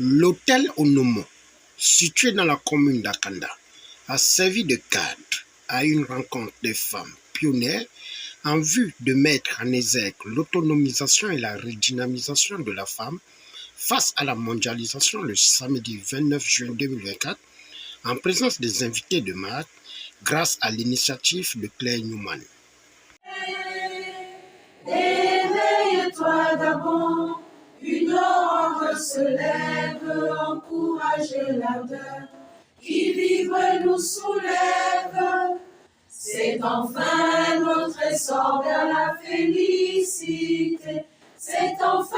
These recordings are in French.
L'hôtel Onomo, situé dans la commune d'Akanda, a servi de cadre à une rencontre des femmes pionnières en vue de mettre en exergue l'autonomisation et la redynamisation de la femme face à la mondialisation le samedi 29 juin 2024 en présence des invités de marque grâce à l'initiative de Claire Newman. Éveille-toi Gabon, une aurore se lève, encouragez l'ardeur qui vibre nous soulève. C'est enfin notre essor vers la félicité. C'est enfin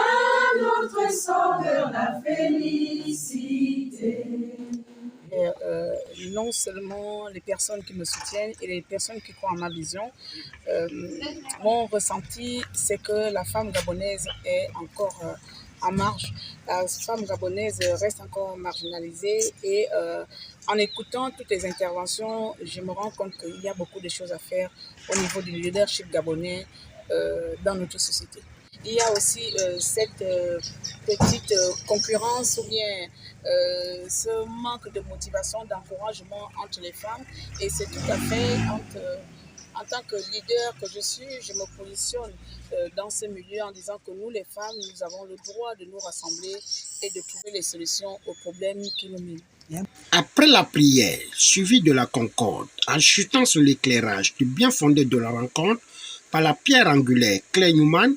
notre essor vers la félicité. Non seulement les personnes qui me soutiennent et les personnes qui croient en ma vision, mon ressenti, c'est que la femme gabonaise est encore en marge. La femme gabonaise reste encore marginalisée et en écoutant toutes les interventions, je me rends compte qu'il y a beaucoup de choses à faire au niveau du leadership gabonais dans notre société. Il y a aussi cette petite concurrence ou bien ce manque de motivation, d'encouragement entre les femmes. Et c'est tout à fait en tant que leader que je suis, je me positionne dans ce milieu en disant que nous, les femmes, nous avons le droit de nous rassembler et de trouver les solutions aux problèmes qui nous minent. Après la prière, suivie de la concorde, en chutant sur l'éclairage du bien fondé de la rencontre par la pierre angulaire Claire Newman,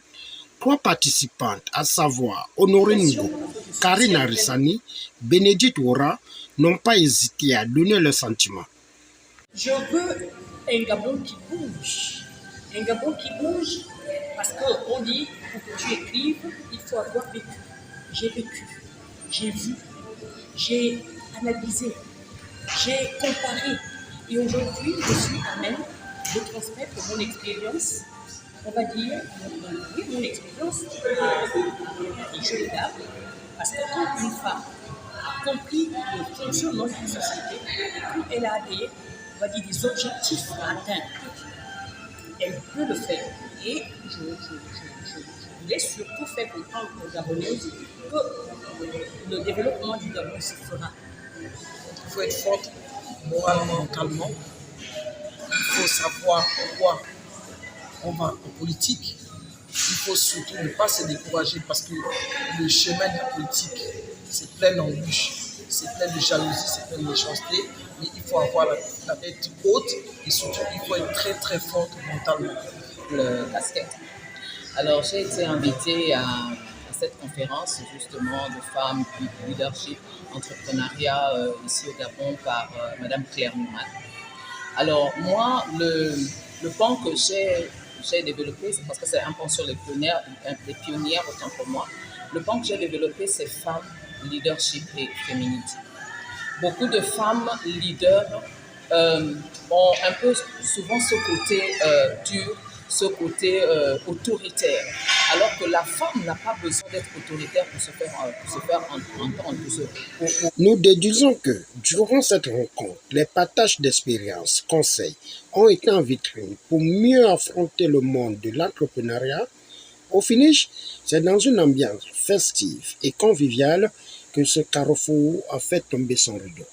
3 participantes, à savoir Honoré Ngo, Karine Arissani, Bénédicte Wora, n'ont pas hésité à donner leurs sentiments. Je veux un Gabon qui bouge. Un Gabon qui bouge parce qu'on dit, pour que tu écrives, il faut avoir vécu. J'ai vécu, j'ai vu, j'ai analysé, j'ai comparé. Et aujourd'hui, je suis à même de transmettre mon expérience. On va dire, oui, mon expérience à des jeunes dames, parce que quand une femme a compris le fonctionnement d'une société, quand elle a on va dire, des objectifs à atteindre, elle peut le faire. Et je voulais surtout faire comprendre aux Gabonaises que le développement du Gabon se fera. Il faut être forte moralement, mentalement. Il faut savoir pourquoi on va en politique. Il faut surtout ne pas se décourager parce que le chemin de la politique, c'est plein d'embûches, c'est plein de jalousie, c'est plein de méchanceté. Mais il faut avoir la tête haute et surtout il faut être très très forte mentalement. Le casquette. Alors j'ai été invitée à cette conférence justement de femmes, leadership, entrepreneuriat ici au Gabon par Madame Claire Newman. Alors moi, le pan que j'ai développé, c'est parce que c'est un pan sur les pionnières autant pour moi. Le pan que j'ai développé, c'est femmes, leadership et féminité. Beaucoup de femmes leaders ont un peu souvent ce côté dur, ce côté autoritaire, alors que la femme n'a pas besoin d'être autoritaire pour se faire entendre. Nous déduisons que, durant cette rencontre, les partages d'expériences, conseils ont été en vitrine pour mieux affronter le monde de l'entrepreneuriat. Au finish, c'est dans une ambiance festive et conviviale que ce carrefour a fait tomber son rideau.